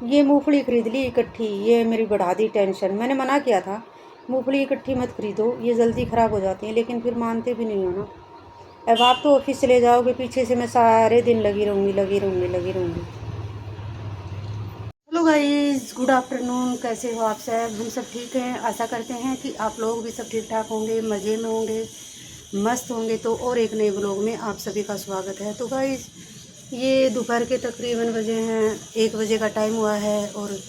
ये मूंगफली खरीद ली इकट्ठी, ये मेरी बढ़ा दी टेंशन। मैंने मना किया था मूंगफली इकट्ठी मत खरीदो, ये जल्दी ख़राब हो जाती हैं, लेकिन फिर मानते भी नहीं हो ना। अब आप तो ऑफिस चले जाओगे, पीछे से मैं सारे दिन लगी रहूँगी लगी रहूँगी लगी रहूँगी। Hello guys, good afternoon. कैसे हो आप सब? हम सब ठीक हैं। आशा करते हैं कि आप लोग भी सब ठीक ठाक होंगे, मज़े में होंगे, मस्त होंगे। तो और एक नए ब्लॉग में आप सभी का स्वागत है। तो गाइस, ये दोपहर के तकरीबन बजे हैं, 1 बजे का टाइम हुआ है और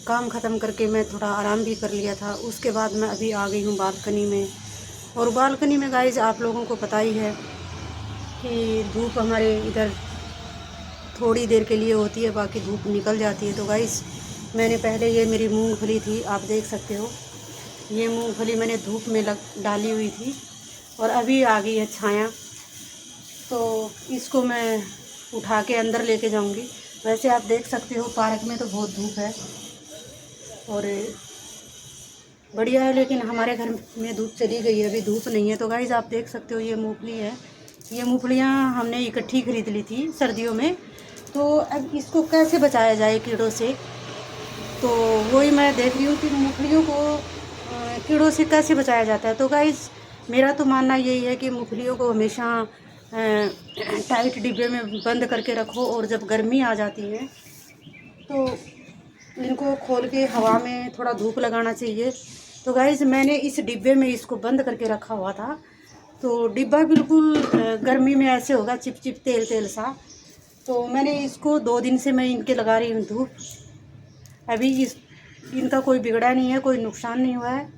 काम ख़त्म करके मैं थोड़ा आराम भी कर लिया था। उसके बाद मैं अभी आ गई हूँ बालकनी में। और बालकनी में गाइस आप लोगों को पता ही है कि धूप हमारे इधर थोड़ी देर के लिए होती है, बाकी धूप निकल जाती है। तो गाइस, मैंने पहले ये मेरी मूंगफली थी, आप देख सकते हो, ये मूंगफली मैंने धूप में डाली हुई थी और अभी आ गई है छाया। तो इसको मैं उठा के अंदर लेके जाऊंगी। वैसे आप देख सकते हो पार्क में तो बहुत धूप है और बढ़िया है, लेकिन हमारे घर में धूप चली गई है, अभी धूप नहीं है। तो गाइस आप देख सकते हो, ये मूंगफली है। ये मूंगफलियाँ हमने इकट्ठी खरीद ली थी सर्दियों में। तो अब इसको कैसे बचाया जाए कीड़ों से, तो वही मैं देख रही हूँ कि मूंगफलियों को कीड़ों से कैसे बचाया जाता है। तो गाइस, मेरा तो मानना यही है कि मूंगफलियों को हमेशा टाइट डिब्बे में बंद करके रखो, और जब गर्मी आ जाती है तो इनको खोल के हवा में थोड़ा धूप लगाना चाहिए। तो गाइस, मैंने इस डिब्बे में इसको बंद करके रखा हुआ था, तो डिब्बा बिल्कुल गर्मी में ऐसे होगा चिप चिप तेल तेल सा। तो मैंने इसको 2 दिन से मैं इनके लगा रही हूँ धूप। अभी इनका कोई बिगड़ा नहीं है, कोई नुकसान नहीं हुआ है।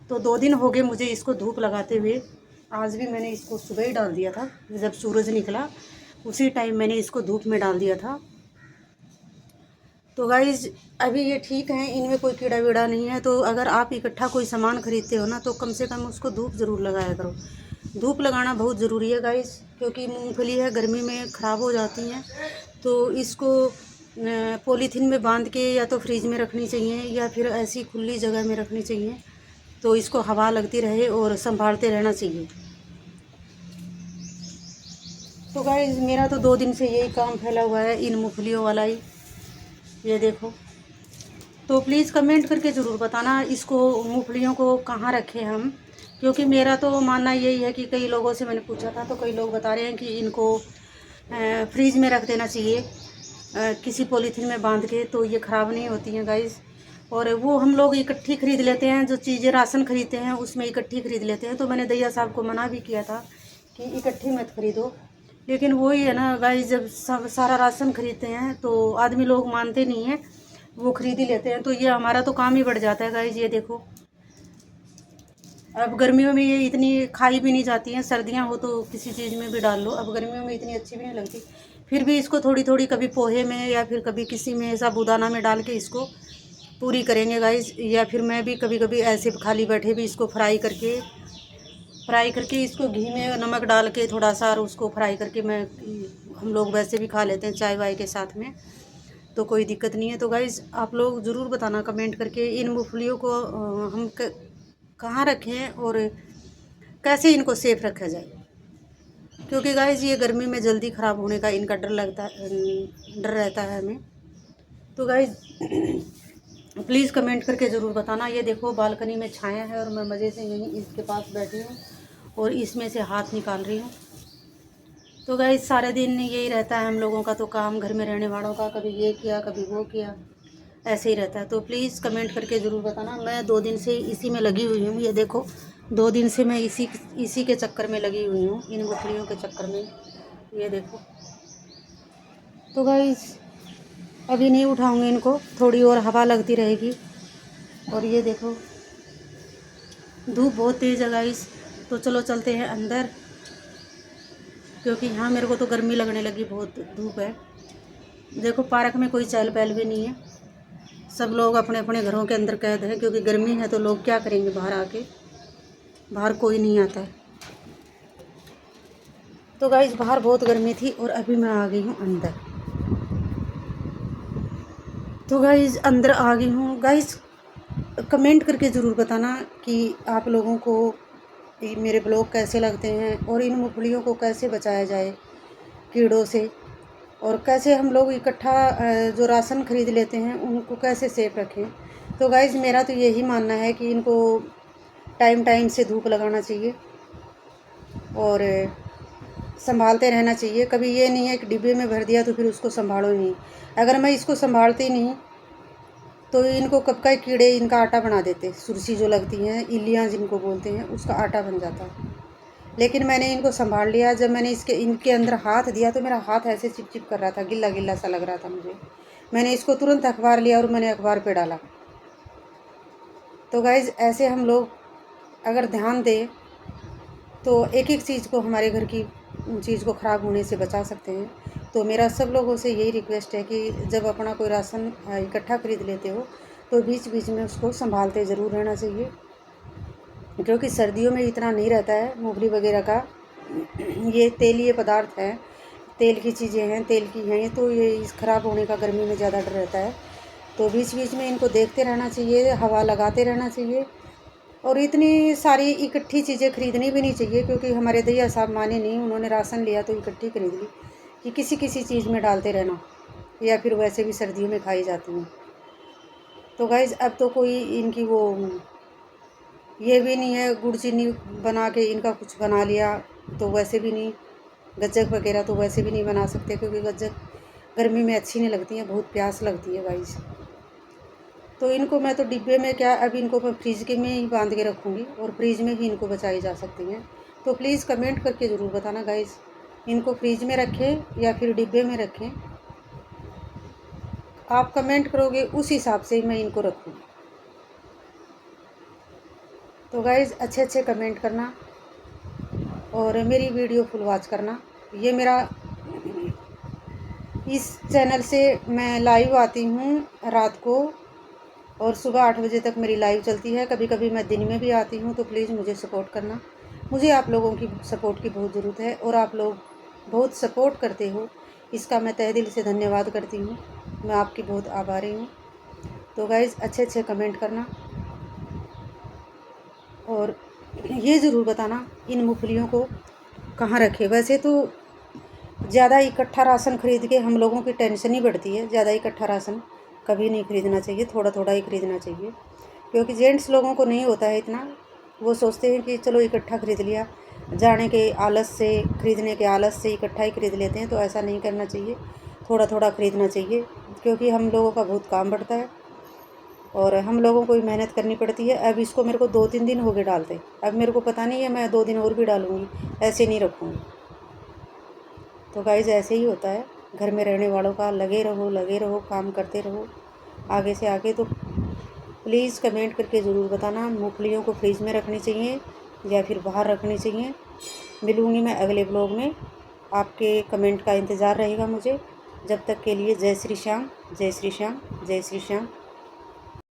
तो 2 दिन हो गए मुझे इसको धूप लगाते हुए। आज भी मैंने इसको सुबह ही डाल दिया था, जब सूरज निकला उसी टाइम मैंने इसको धूप में डाल दिया था। तो गाइज, अभी ये ठीक हैं, इनमें कोई कीड़ा वीड़ा नहीं है। तो अगर आप इकट्ठा कोई सामान खरीदते हो ना, तो कम से कम उसको धूप ज़रूर लगाया करो। धूप लगाना बहुत ज़रूरी है गाइज, क्योंकि मूंगफली है गर्मी में ख़राब हो जाती हैं। तो इसको पॉलीथीन में बांध के या तो फ्रिज में रखनी चाहिए या फिर ऐसी खुली जगह में रखनी चाहिए, तो इसको हवा लगती रहे और संभालते रहना चाहिए। तो गाइज, मेरा तो 2 दिन से यही काम फैला हुआ है इन मूंगफलियों वाला ही। ये देखो, तो प्लीज़ कमेंट करके ज़रूर बताना इसको मूंगफलियों को कहाँ रखें हम, क्योंकि मेरा तो मानना यही है कि कई लोगों से मैंने पूछा था तो कई लोग बता रहे हैं कि इनको फ्रीज में रख देना चाहिए, किसी पॉलीथीन में बांध के, तो ये ख़राब नहीं होती हैं गाइस। और वो हम लोग इकट्ठी खरीद लेते हैं, जो चीज़ें राशन खरीदते हैं उसमें इकट्ठी खरीद लेते हैं। तो मैंने दैया साहब को मना भी किया था कि इकट्ठी मत खरीदो, लेकिन वही है ना गाइस, जब सब सारा राशन खरीदते हैं तो आदमी लोग मानते नहीं हैं, वो खरीद ही लेते हैं। तो ये हमारा तो काम ही बढ़ जाता है गाइस। ये देखो, अब गर्मियों में ये इतनी खाई भी नहीं जाती हैं, सर्दियां हो तो किसी चीज़ में भी डाल लो, अब गर्मियों में इतनी अच्छी भी नहीं लगती। फिर भी इसको थोड़ी थोड़ी कभी पोहे में या फिर कभी किसी में साबूदाना में डाल के इसको पूरी करेंगे गाइस। या फिर मैं भी कभी कभी ऐसे खाली बैठे भी इसको फ्राई करके इसको घी में नमक डाल के थोड़ा सा, और उसको फ्राई करके मैं हम लोग वैसे भी खा लेते हैं चाय वाय के साथ में, तो कोई दिक्कत नहीं है। तो गाइज़, आप लोग ज़रूर बताना कमेंट करके इन मूंगफलियों को हम कहाँ रखें और कैसे इनको सेफ रखा जाए, क्योंकि गाइज़ ये गर्मी में जल्दी ख़राब होने का इनका डर रहता है हमें। तो गाइज़, प्लीज़ कमेंट करके ज़रूर बताना। ये देखो, बालकनी में छाया है और मैं मज़े से यहीं इसके पास बैठी हूँ और इसमें से हाथ निकाल रही हूँ। तो गाइस, सारे दिन यही रहता है हम लोगों का तो काम, घर में रहने वालों का, कभी ये किया कभी वो किया, ऐसे ही रहता है। तो प्लीज़ कमेंट करके ज़रूर बताना। मैं 2 दिन से इसी में लगी हुई हूँ, ये देखो, 2 दिन से मैं इसी के चक्कर में लगी हुई हूँ, इन मूंगफलियों के चक्कर में। ये देखो, तो गाइस, अभी नहीं उठाऊँगी इनको, थोड़ी और हवा लगती रहेगी। और ये देखो, धूप बहुत तेज़ है गाइस, तो चलो चलते हैं अंदर, क्योंकि यहाँ मेरे को तो गर्मी लगने लगी, बहुत धूप है। देखो, पार्क में कोई चहल पहल भी नहीं है, सब लोग अपने अपने घरों के अंदर कैद हैं, क्योंकि गर्मी है तो लोग क्या करेंगे बाहर आके, बाहर कोई नहीं आता है। तो गाइस, बाहर बहुत गर्मी थी और अभी मैं आ गई हूँ अंदर। तो गाइस, अंदर आ गई हूँ। गाइस, कमेंट करके ज़रूर बताना कि आप लोगों को ये मेरे ब्लॉग कैसे लगते हैं और इन मूंगफलियों को कैसे बचाया जाए कीड़ों से। और कैसे हम लोग इकट्ठा जो राशन खरीद लेते हैं उनको कैसे सेफ रखें। तो गाइज़ मेरा तो यही मानना है कि इनको टाइम टाइम से धूप लगाना चाहिए और संभालते रहना चाहिए। कभी ये नहीं है कि डिब्बे में भर दिया तो फिर उसको संभालो नहीं। अगर मैं इसको संभालती नहीं तो इनको कब का कीड़े इनका आटा बना देते, सुरसी जो लगती हैं, इल्लियाँ जिनको बोलते हैं, उसका आटा बन जाता। लेकिन मैंने इनको संभाल लिया। जब मैंने इनके अंदर हाथ दिया तो मेरा हाथ ऐसे चिप चिप कर रहा था, गिल्ला गिल्ला सा लग रहा था मुझे। मैंने इसको तुरंत अखबार लिया और मैंने अखबार पे डाला। तो गाइज़ ऐसे हम लोग अगर ध्यान दें तो एक एक चीज़ को, हमारे घर की चीज़ को ख़राब होने से बचा सकते हैं। तो मेरा सब लोगों से यही रिक्वेस्ट है कि जब अपना कोई राशन इकट्ठा खरीद लेते हो तो बीच बीच में उसको संभालते ज़रूर रहना चाहिए, क्योंकि सर्दियों में इतना नहीं रहता है मूंगफली वगैरह का। ये तेलीय पदार्थ है, तेल की चीज़ें हैं, तेल की हैं, तो ये इस ख़राब होने का गर्मी में ज़्यादा डर रहता है। तो बीच बीच में इनको देखते रहना चाहिए, हवा लगाते रहना चाहिए। और इतनी सारी इकट्ठी चीज़ें खरीदनी भी नहीं चाहिए, क्योंकि हमारे दैया साहब माने नहीं, उन्होंने राशन लिया तो इकट्ठी खरीद ली कि किसी किसी चीज़ में डालते रहना, या फिर वैसे भी सर्दियों में खाई जाती हैं। तो गाइज़ अब तो कोई इनकी वो ये भी नहीं है, गुड़ चीनी बना के इनका कुछ बना लिया, तो वैसे भी नहीं। गज्जक वगैरह तो वैसे भी नहीं बना सकते, क्योंकि गज्जक गर्मी में अच्छी नहीं लगती है, बहुत प्यास लगती है गाइज़। तो इनको मैं तो डिब्बे में क्या, अब इनको मैं फ्रिज के में ही बांध के रखूँगी और फ्रिज में ही इनको बचाई जा सकती हैं। तो प्लीज़ कमेंट करके ज़रूर बताना गाइज़, इनको फ्रिज में रखें या फिर डिब्बे में रखें। आप कमेंट करोगे उस हिसाब से मैं इनको रखूँगी। तो गाइज़ अच्छे अच्छे कमेंट करना और मेरी वीडियो फुल वॉच करना। ये मेरा इस चैनल से मैं लाइव आती हूँ रात को, और सुबह 8 बजे तक मेरी लाइव चलती है। कभी कभी मैं दिन में भी आती हूँ। तो प्लीज़ मुझे सपोर्ट करना। मुझे आप लोगों की सपोर्ट की बहुत ज़रूरत है और आप लोग बहुत सपोर्ट करते हो, इसका मैं तहे दिल से धन्यवाद करती हूँ। मैं आपकी बहुत आभारी हूँ। तो गाइज़ अच्छे अच्छे कमेंट करना और ये ज़रूर बताना इन मूंगफलियों को कहाँ रखें। वैसे तो ज़्यादा इकट्ठा राशन खरीद के हम लोगों की टेंशन ही बढ़ती है। ज़्यादा इकट्ठा राशन कभी नहीं खरीदना चाहिए, थोड़ा थोड़ा ही खरीदना चाहिए, क्योंकि जेंट्स लोगों को नहीं होता है इतना। वो सोचते हैं कि चलो इकट्ठा खरीद लिया, जाने के आलस से, खरीदने के आलस से इकट्ठा ही खरीद लेते हैं। तो ऐसा नहीं करना चाहिए, थोड़ा थोड़ा खरीदना चाहिए, क्योंकि हम लोगों का बहुत काम बढ़ता है और हम लोगों को भी मेहनत करनी पड़ती है। अब इसको मेरे को 2-3 दिन हो गए डालते, अब मेरे को पता नहीं है, मैं 2 दिन और भी डालूँगी, ऐसे नहीं रखूँगी। तो गाइज़ ऐसे ही होता है घर में रहने वालों का, लगे रहो, काम करते रहो आगे से आगे। तो प्लीज़ कमेंट करके ज़रूर बताना मूंगफलियों को फ्रिज में रखनी चाहिए या फिर बाहर रखनी चाहिए। मिलूँगी मैं अगले ब्लॉग में, आपके कमेंट का इंतज़ार रहेगा मुझे। जब तक के लिए जय श्री श्याम, जय श्री श्याम, जय श्री श्याम।